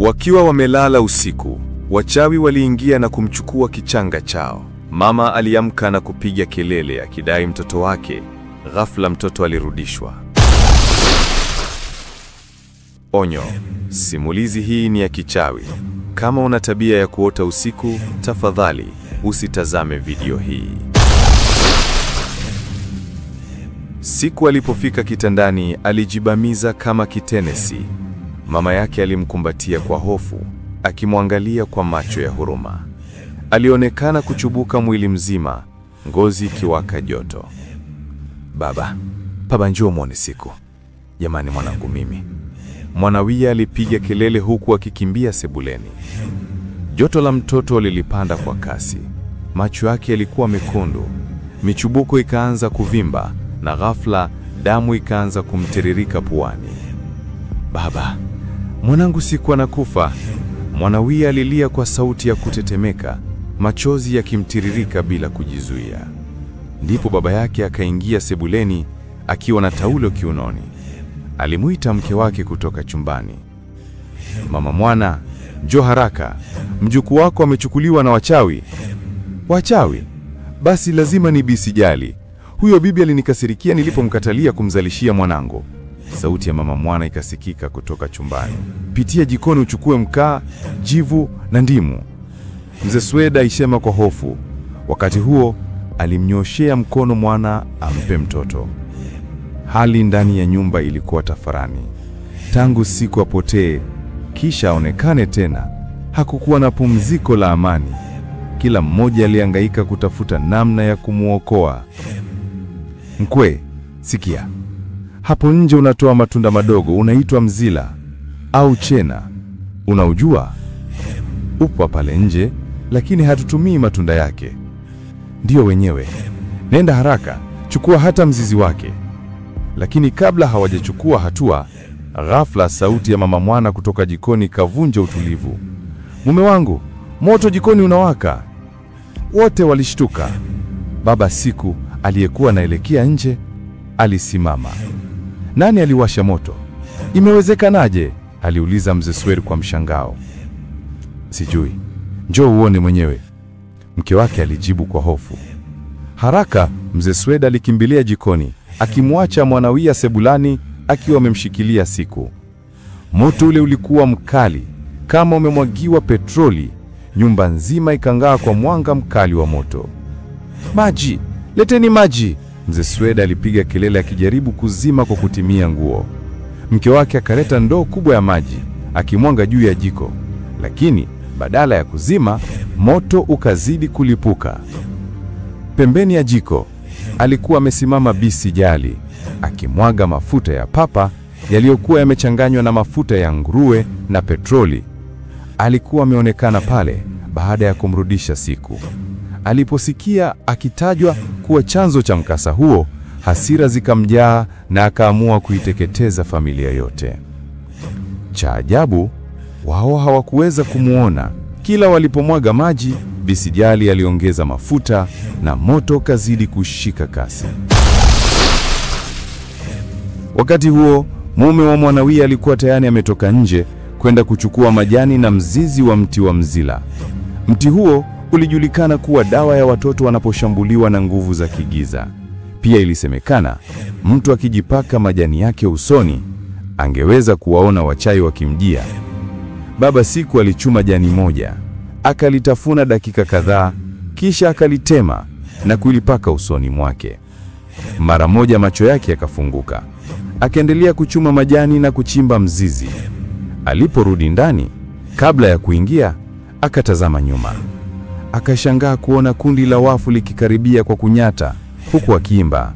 Wakiwa wamelala usiku, wachawi waliingia na kumchukua kichanga chao. Mama aliamka na kupiga kelele akidai mtoto wake. Ghafla mtoto alirudishwa. Onyo: simulizi hii ni ya kichawi. Kama una tabia ya kuota usiku, tafadhali usitazame video hii. Siku alipofika kitandani, alijibamiza kama kitenesi. Mama yake alimkumbatia kwa hofu, akimwangalia kwa macho ya huruma. Alionekana kuchubuka mwili mzima, ngozi ikiwaka joto. Baba njoo muone Siku. Jamani mwanangu mimi. Mwanawia alipiga kelele huku akikimbia sebuleni. Joto la mtoto lilipanda kwa kasi. Macho yake yalikuwa mekundu. Michubuko ikaanza kuvimba na ghafla damu ikaanza kumtiririka puani. Baba, mwanangu Siku anakufa. Mwanawia alilia kwa sauti ya kutetemeka, machozi yakimtiririka bila kujizuia. Ndipo baba yake akaingia sebuleni akiwa na taulo kiunoni. Alimuita mke wake kutoka chumbani. Mama mwana, njoo haraka. Mjukuu wako amechukuliwa na wachawi. Wachawi? Basi lazima ni bisijali. Huyo bibi alinikasirikia nilipomkatalia kumzalishia mwanangu. Sauti ya mama mwana ikasikika kutoka chumbani. Pitia jikoni uchukue mkaa, jivu na ndimu. Mzee Sweda alisema kwa hofu. Wakati huo alimnyoshea mkono mwana ampe mtoto. Hali ndani ya nyumba ilikuwa tafarani. Tangu Siku apotee kisha aonekane tena, hakukuwa na pumziko la amani. Kila mmoja alihangaika kutafuta namna ya kumuokoa. Mkwe, sikia. Hapo nje unatoa matunda madogo, unaitwa mzila au chena. Unaujua? Upo pale nje, lakini hatutumii matunda yake. Ndiyo wenyewe. Nenda haraka, chukua hata mzizi wake. Lakini kabla hawajachukua hatua, ghafla sauti ya mama mwana kutoka jikoni kavunja utulivu. Mume wangu, moto jikoni unawaka. Wote walishtuka. Baba Siku aliyekuwa anaelekea nje alisimama. Nani aliwasha moto? Imewezekanaje? Aliuliza mzee Sweda kwa mshangao. Sijui. Njoo uone mwenyewe, mke wake alijibu kwa hofu. Haraka mzee Sweda alikimbilia jikoni, akimwacha Mwanawia sebulani akiwa amemshikilia Siku. Moto ule ulikuwa mkali kama umemwagiwa petroli. Nyumba nzima ikang'aa kwa mwanga mkali wa moto. Maji! Leteni maji! Mzee Sweda alipiga kelele akijaribu kuzima kwa kutimia nguo. Mke wake akaleta ndoo kubwa ya maji, akimwanga juu ya jiko. Lakini badala ya kuzima, moto ukazidi kulipuka. Pembeni ya jiko alikuwa amesimama bisijali, akimwaga mafuta ya papa yaliyokuwa yamechanganywa na mafuta ya nguruwe na petroli. Alikuwa ameonekana pale baada ya kumrudisha Siku. Aliposikia akitajwa kuwa chanzo cha mkasa huo, hasira zikamjaa na akaamua kuiteketeza familia yote. Cha ajabu, wao hawakuweza kumuona. Kila walipomwaga maji, bisijali aliongeza mafuta na moto kazidi kushika kasi. Wakati huo, mume wa Mwanawia alikuwa tayari ametoka nje kwenda kuchukua majani na mzizi wa mti wa mzila. Mti huo ulijulikana kuwa dawa ya watoto wanaposhambuliwa na nguvu za kigiza. Pia ilisemekana mtu akijipaka majani yake usoni angeweza kuwaona wachawi wakimjia. Baba Siku alichuma jani moja, akalitafuna dakika kadhaa, kisha akalitema na kulipaka usoni mwake. Mara moja macho yake yakafunguka. Akaendelea kuchuma majani na kuchimba mzizi. Aliporudi ndani, kabla ya kuingia, akatazama nyuma. Akashangaa kuona kundi la wafu likikaribia kwa kunyata, huku akiimba,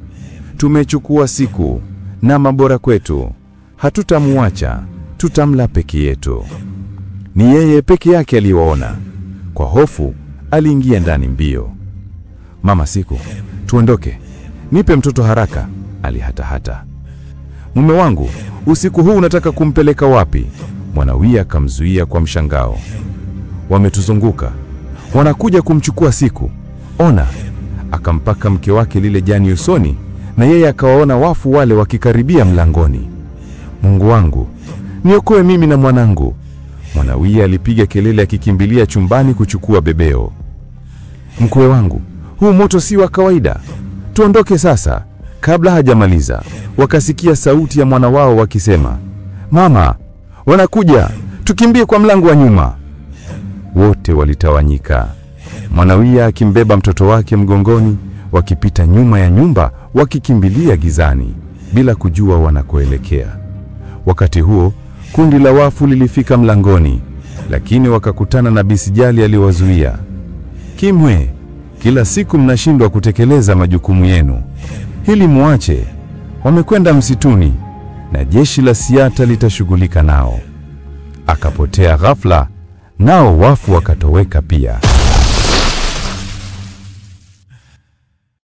tumechukua Siku na mabora kwetu, hatutamuacha, tutamla peke yetu. Ni yeye peke yake aliwaona. Kwa hofu aliingia ndani mbio. Mama Siku, tuondoke, nipe mtoto haraka, alihatahata. Mume wangu, usiku huu unataka kumpeleka wapi? Mwanawia akamzuia kwa mshangao. Wametuzunguka, wanakuja kumchukua Siku. Ona! Akampaka mke wake lile jani usoni, na yeye akawaona wafu wale wakikaribia mlangoni. Mungu wangu, niokoe mimi na mwanangu. Mwanawiya alipiga kelele akikimbilia chumbani kuchukua bebeo. Mkwe wangu, huu moto si wa kawaida. Tuondoke sasa. Kabla hajamaliza, wakasikia sauti ya mwana wao wakisema, mama, wanakuja, tukimbie kwa mlango wa nyuma. Wote walitawanyika. Mwanawiya akimbeba mtoto wake mgongoni, wakipita nyuma ya nyumba, wakikimbilia gizani bila kujua wanakoelekea. Wakati huo, kundi la wafu lilifika mlangoni, lakini wakakutana na Bisijali aliwazuia. Kimwe, kila siku mnashindwa kutekeleza majukumu yenu. Hili muache. Wamekwenda msituni na jeshi la Siata litashughulika nao. Akapotea ghafla, nao wafu wakatoweka pia.